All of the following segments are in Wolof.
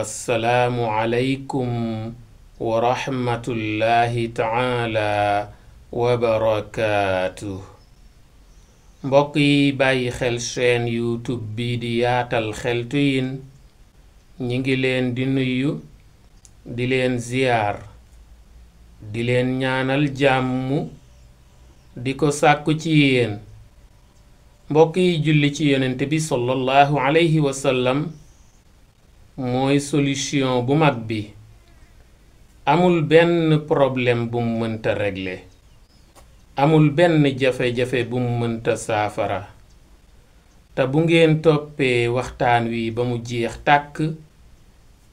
assalaamu aleykum wa rahmatullahi taala wa barakaatuh. mbokk yi bàyyi xel chaîne YouTube bi di yaatal xeltu yin ñi ngi leen di nuyu di leen ziyaar di leen ñaanal jàmm di ko sàkku ci yéen. mbokk yi julli ci yonent bi sallallahu alayhi wa sallam mooy solution bu mag bi. amul benn problème bu mu mënta régler, amul benn jafe-jafe bu mu mënta saafara. te bu ngeen toppee waxtaan wi ba mu jeex tàkk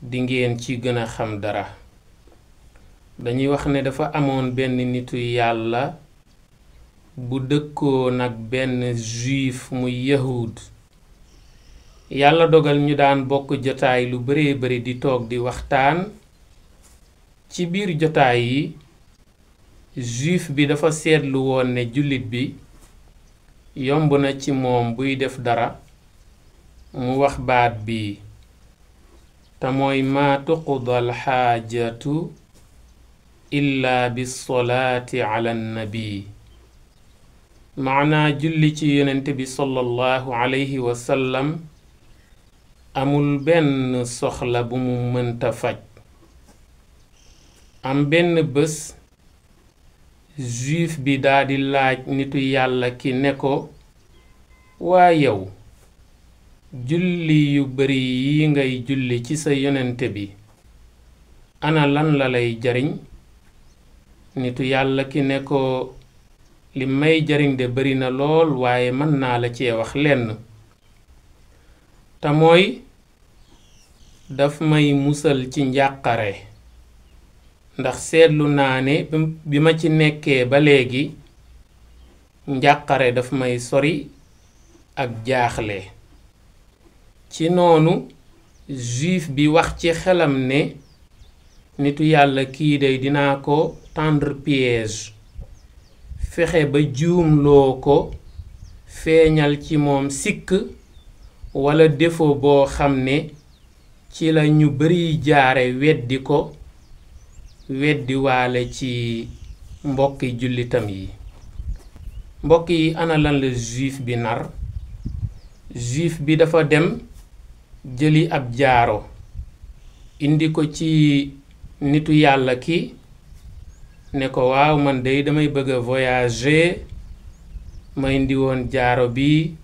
di ngeen ci gën a xam dara. dañuy wax ne dafa amoon benn nitu yàlla bu dëkkoo nag benn juif muy yahud. yàlla dogal ñu daan bokk jotaay lu bare bari di toog di waxtaan. ci biir jotaay yi juif bi dafa seetlu woon ne jullit bi yomb na ci moom buy def dara mu wax baat bi te mooy maa tuqdal xaajatu illa bisolaati ala nabi. maanaa julli ci yonent bi sallallahu alayhi wa sallam amul benn soxla bu mu mënta faj. am benn bés juif bi daldi laaj nitu yàlla ki ne ko waa yow julli yu bari yi ngay julli ci sa yonente bi ana lan la lay jariñ. nitu yàlla ki ne ko li may jariñ de bari na lool waaye mën naa la cee wax lenn te mooy daf may musal ci njàqare. ndax seetlu naa ne bi ma ci nekkee ba léegi njàqare daf may sori ak jaaxle. ci noonu juif bi wax ci xelam ne nitu yàlla kii day dinaa ko tendre piège, fexe ba juumloo ko, feeñal ci moom sikk walla défaut boo xam ne ci la ñu bari jaare weddi ko, weddi waale ci mbokki jullitam yi. mbokk yi ana lan la juif bi nar. juif bi dafa dem jëli ab jaaro indi ko ci nitu yàlla ki ne ko waaw man day damay bëgg a voyager, ma indi woon jaaro bi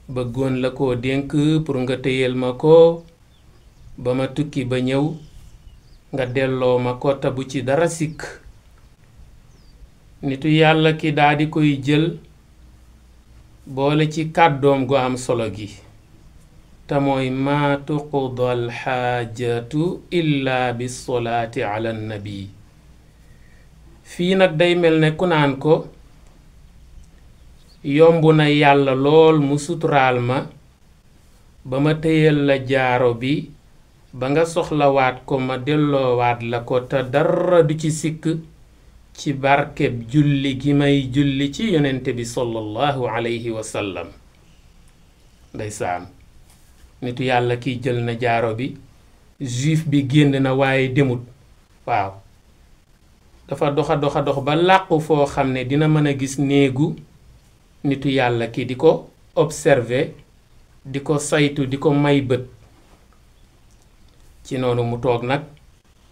bëggoon la ko dénk pour nga téyel ma ko ba ma tukki ba ñëw nga delloo ma ko te bu ci dara sikk. nitu yàlla ki daldi koy jël boole ci kàddoom gu am solo gi te mooy maa tuqdal xaajatu illa bisolaati ala nabi. fii nag day mel ne ku naan ko yomb na yàlla lool mu suturaal ma ba ma téyel la jaaro bi ba nga soxlawaat ko ma delloowaat la ko te dara du ci sikk ci barkeb julli gi may julli ci yonente bi sallallahu alayhi wa sallam. ndeysaan nitu yàlla kiy jël na jaaro bi, juif bi génn na waaye demut. waaw dafa dox ba làqu foo xam ne dina mën a gis néegu nitu yàlla ki di ko observer, di ko saytu, di ko may bët. ci noonu mu toog nag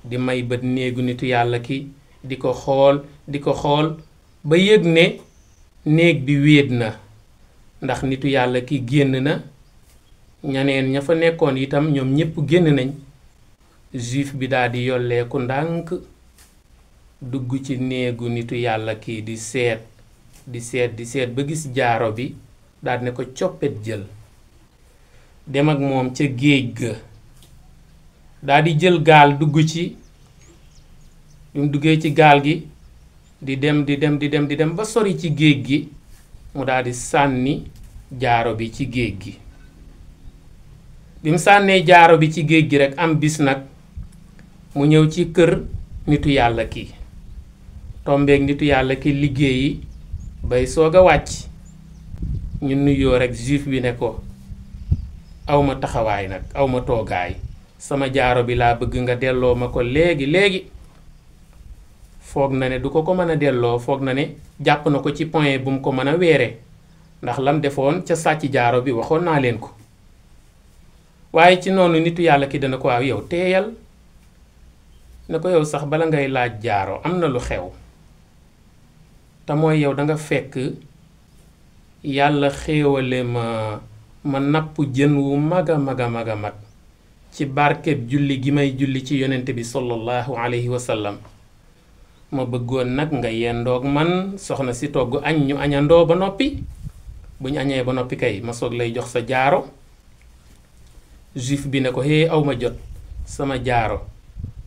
di may bët néegu nitu yàlla ki di ko xool ba yëg ne néeg bi wéet na ndax nitu yàlla ki génn na, ñaneen ña fa nekkoon itam ñoom ñépp génn nañ. juif bi daldi yolleeku ndànk dugg ci néegu nitu yàlla ki di seet ba gis jaaro bi daldi ne ko coppet jël dem ak moom ca géej ga. daldi jël gaal dugg ci. bi mu duggee ci gaal gi di dem ba sori ci géej gi mu daldi sànni jaaro bi ci géej gi. bi mu sànnee jaaro bi ci géej gi rekk am bis nag mu ñëw ci kër nitu yàlla ki tombeek nitu yàlla ki liggéeyi bay soog a wàcc. ñu nuyoo rekk juif bi ne ko awma taxawaay nag awma toogaay sama jaaro bi laa bëgg nga delloo ma ko léegi foog na ne du ko mën a delloo, foog na ne jàpp na ko ci point bu mu ko mën a weere ndax lam defoon ca sàcc jaaro bi waxoon naa leen ko. waaye ci noonu nitu yàlla ki dana ko waaw yow teeyal ne ko yow sax bala ngay laaj jaaro am na lu xew te mooy yow danga fekk yàlla xéewale ma napp jën wu mag a mag ci barkeb julli gi may julli ci yonent bi sallallahu alayhi wa sallam. ma bëggoon nag nga yendoog man soxna si togg añ ñu añandoo ba noppi, bu ñu añee ba noppi kay ma soog lay jox sa jaaro. Juif bi ne ko hee aw ma jot, sama jaaro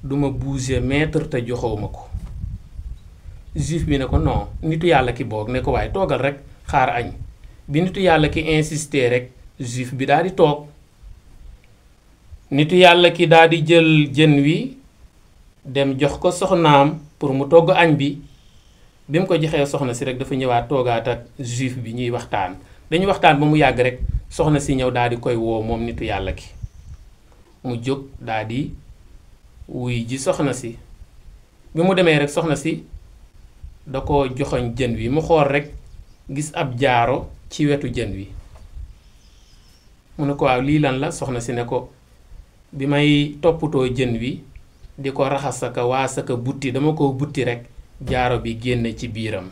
duma bouger mètre te joxoo ma ko. Juif bi ne ko non, nitu yàlla ki boog ne ko waaye toogal rek xaar añ. bi nitu yàlla ki insisté rek juif bi daal di toog. nitu yàlla ki daal di jël jën wi dem jox ko soxnaam pour mu togg añ bi. bi mu ko joxee soxna si rek dafa ñëwaat toogaat ak juif bi ñuy waxtaan. dañuy waxtaan ba mu yàgg rek soxna si ñëw daal di koy woo moom nitu yàlla ki. mu jóg daal di wuy ji soxna si. bi mu demee rek soxna si da ko joxoñ jën wi mu xool rek gis ab jaaro ci wetu jën wi. mu ne ko waaw lii lan la? soxna si ne ko bi may toppatoo jën wi di ko raxasaka waasaka butti dama ko butti rek jaaro bi génne ci biiram.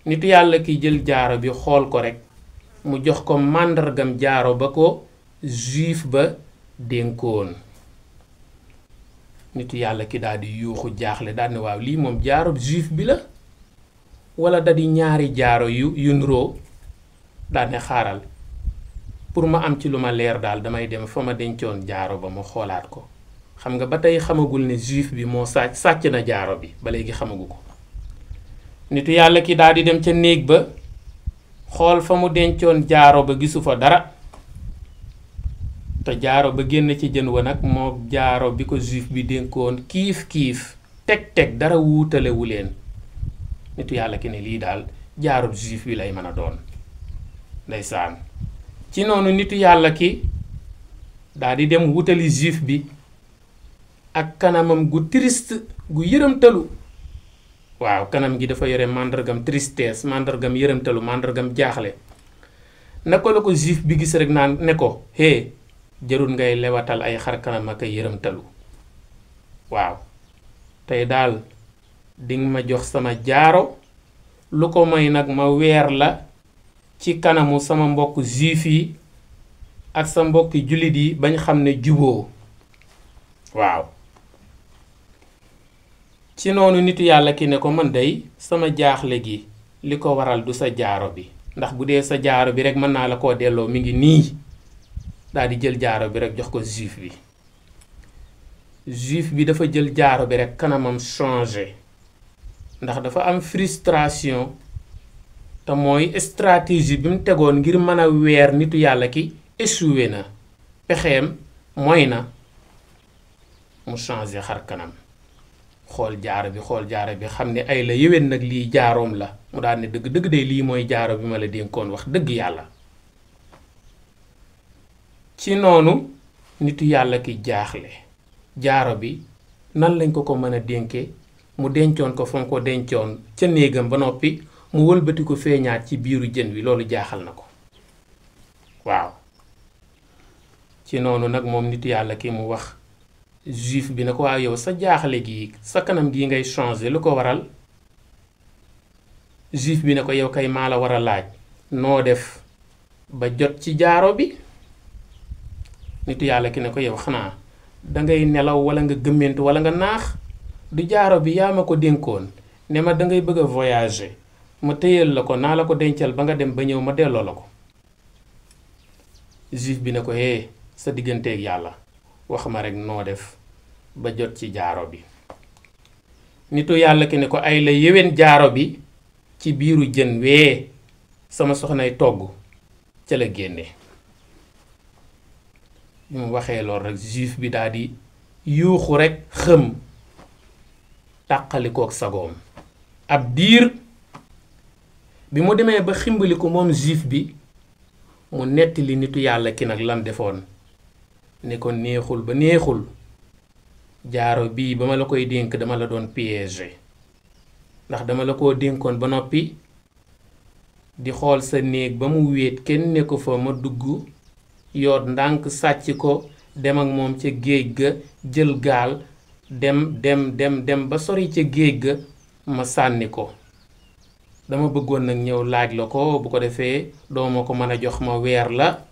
nitu yàlla ki jël jaaro bi xool ko rek mu jox ko màndargam jaaro ba ko juif ba dénkoon. nitu yàlla ki daal di yuuxu jaaxle daal ne waaw lii moom jaaro juif bi la wala da di ñaari jaaro yu nuroo. daal ne xaaral pour ma am ci lu ma leer daal damay dem fa ma dencoon jaaro ba ma xoolaat ko. xam nga ba tey xamagul ne juif bi moo sàcc na jaaro bi ba léegi xamagu ko. nitu yàlla ki daal di dem ca néeg ba xool fa mu dencoon jaaro ba gisu fa dara. te jaaro ba génn ci jën wa nag moo jaaro bi ko juif bi dénkoon kiif teg dara wuutalewu leen. nitu yàlla ki ne lii daal jaaro juif bi lay mën a doon. ndeysaan ci noonu nitu yàlla ki daal di dem wutali juif bi ak kanamam gu triste gu yërëmtalu. waaw kanam gi dafa yore màndargam tristesse, màndargam yërëmtalu, màndargam jaaxle. naka la ko juif bi gis rek naan ne ko hé jarul ngay lewatal ay xar kanam ak yërëmtalu. waaw tey daal dinga ma jox sama jaaro, lu ko may nag ma weer la ci kanamu sama mbokk juif yi ak sa mbokki jullit yi bañ xam ne juboo. waaw ci noonu nitu yàlla ki ne ko man day sama jaaxle gi li ko waral du sa jaaro bi, ndax bu dee sa jaaro bi rek mën naa la koo delloo mi ngi nii. daal di jël jaaro bi rek jox ko juif bi. juif bi dafa jël jaaro bi rek kanamam changé ndax dafa am frustration te mooy stratégie bi mu tegoon ngir mën a weer nitu yàlla ki échoué na. pexeem mooy na mu changé xar kanam xool jaaro bi xam ne ay la yéwén nag lii jaaroom la. mu daal ne dëgg de lii mooy jaaro bi ma la dénkoon wax dëgg yàlla. ci noonu nitu yàlla ki jaaxle jaaro bi nan lañ ko mën a dénkee mu dencoon ko fa mu ko dencoon ca néegam ba noppi mu wëlbati ko feeñaat ci biiru jën wi. loolu jaaxal na ko. waaw ci noonu nag moom nitu yàlla ki mu wax juif bi ne ko waaw yow sa jaaxle gi sa kanam gi ngay changer lu ko waral? juif bi ne ko yow kay maa la war a laaj noo def ba jot ci jaaro bi. nitu yàlla ki ne ko yow xanaa dangay nelaw wala nga gëmmentu wala nga naax? du jaaro bi yaa ma ko dénkoon ne ma dangay bëgg a voyager ma téyal la ko naa la ko dencal ba nga dem ba ñëw ma delloo la ko. juif bi ne ko hee sa digganteeg yàlla wax ma rek noo def ba jot ci jaaro bi. nitu yàlla ki ne ko ay la yéwén jaaro bi ci biiru jën wee sama soxnay togg ca la génne. bi mu waxee lool rek juif bi daal di yuuxu rek xëm tàqalikook sagoom. ab diir bi mu demee ba ximbali ko moom juif bi mu nettali nitu yàlla ki nag lan defoon. ne ko neexul ba neexul jaaro bii ba ma la koy dénk dama la doon piéger ndax dama la koo dénkoon ba noppi di xool sa néeg ba mu wéet kenn ne ko fa ma dugg yoot ndànk sàcc ko dem ak moom ca géej ga jël gaal dem ba sori ca géej ga ma sànni ko dama bëggoon nag ñëw laaj la ko bu ko defee dooma ko mën a jox ma weer la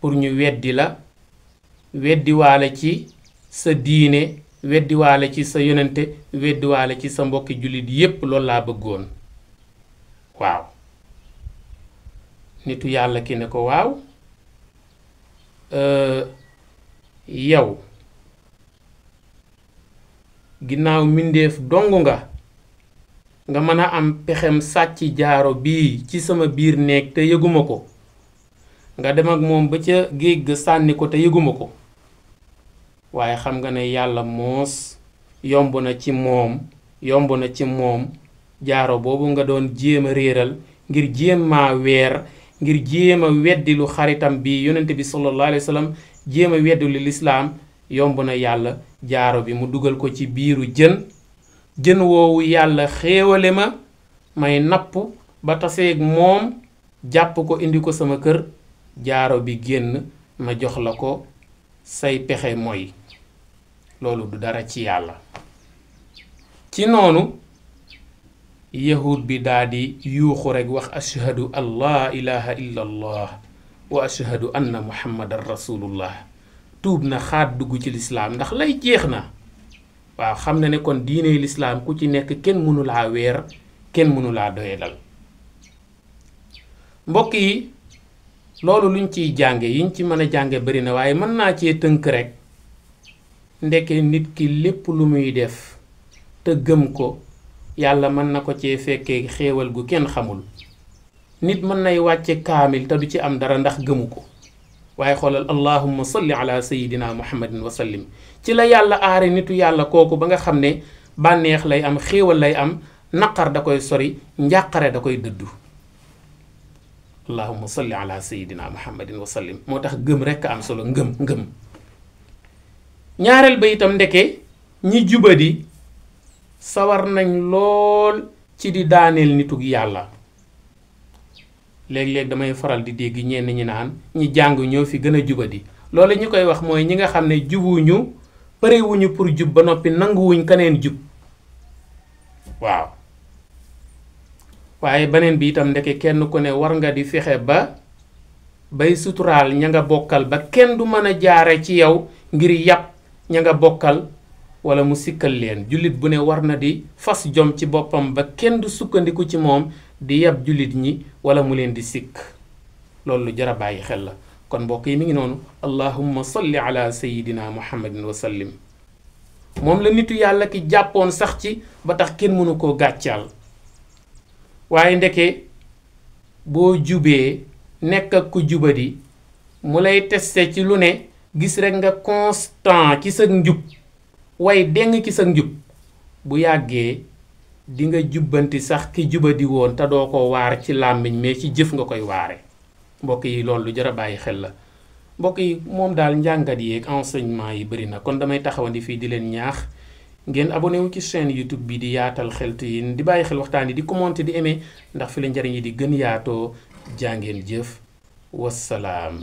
pour ñu weddi la weddiwaale ci sa diine weddiwaale ci sa yonente weddiwaale ci sa mbokki jullit yépp loolu laa bëggoon waaw nitu yàlla ki ne ko waaw yow ginnaaw mbindeef dong nga mën a am pexem sàcc jaaro bii ci sama biir néeg te yëguma ko nga dem ak moom ba ca géej ga sànni ko te yëguma ko waaye xam nga ne yàlla moos yomb na ci moom jaaro boobu nga doon jéem a réeral ngir jéem maa weer ngir jéem a weddilu xaritam bi yonente bi sallallahu alayhi wa sallam jéem a weddilu lislaam yomb na yàlla jaaro bi mu dugal ko ci biiru jën woowu yàlla xéewale ma may napp ba taseeg moom jàpp ko indi ko sama kër jaaro bi génn ma jox la ko say pexe mooy loolu du dara ci yàlla ci noonu yahud bi daldi yuuxu rekk wax ashhadu an laa ilaha illa allah wa ashhadu anna muhammadan rasulullah tuub na xaat dugg ci lislaam ndax lay jeex na waaw xam na ne kon diine lislaam ku ci nekk kenn mënu laa weer kenn mënu laa doyadal mbokk yi loolu luñ ciy jànge yiñ ci mën a jànge bari na waaye mën naa cee tënk rekk ndeke nit ki lépp lu muy def te gëm ko yàlla mën na ko cee fekkee xéewal gu kenn xamul nit mën nay wàcce kaamil te du ci am dara ndax gëmu ko waaye xoolal allahumma salli ala sayidina muhammadin wa sallim ci la yàlla aare nitu yàlla kooku ba nga xam ne bànneex lay am xéewal lay am naqar da koy sori njàqare da koy dëddu allahumma salli ala sayidina muhammadin wa sallim moo tax gëm rekk am solo ngëm ñaareel ba itam ndeke ñi jubadi sawar nañ lool ci di daaneel nitug yàlla léeg-léeg damay faral di dégg ñenn ñi naan ñi jàng ñoo fi gën a jubadi loolu ñi koy wax mooy ñi nga xam ne jubuñu parewuñu pour jub ba noppi nanguwuñ keneen jub waaw waaye beneen bi itam ndeke kenn ku ne war nga di fexe ba bay suturaal ña nga bokkal ba kenn du mën a jaare ci yow ngir yàpp ña nga bokkal wala mu sikkal leen jullit bu ne war na di fas jom ci boppam ba kenn du sukkandiku ci moom di yab jullit ñi wala mu leen di sikk loolu lu jar a bàyyi xel la kon mbokk yi mi ngi noonu allahumma salli ala sayidina muhammadin wa sallim moom la nitu yàlla ki jàppoon sax ci ba tax kenn mënu koo gàccaal waaye ndeke boo jubee nekk ak ku jubadi mu lay teste ci lu ne gis rek nga constant ci sa njub way deng ci sa njub bu yàggee di nga jubbanti sax ki jubadi woon te doo ko waar ci làmmiñ mais ci jëf nga koy waare mbokk yi loolu lu jar a bàyyi xel la mbokk yi moom daal njàngat yi ak enseignement yi bari na kon damay taxawandi fii di leen ñaax ngeen abonné wu ci chaîne YouTube bi di yaatal xeltu yi di bàyyi xel waxtaan yi di commenter di aimer ndax fi la njariñ yi di gën yaatoo jàngeen jëf wassalaam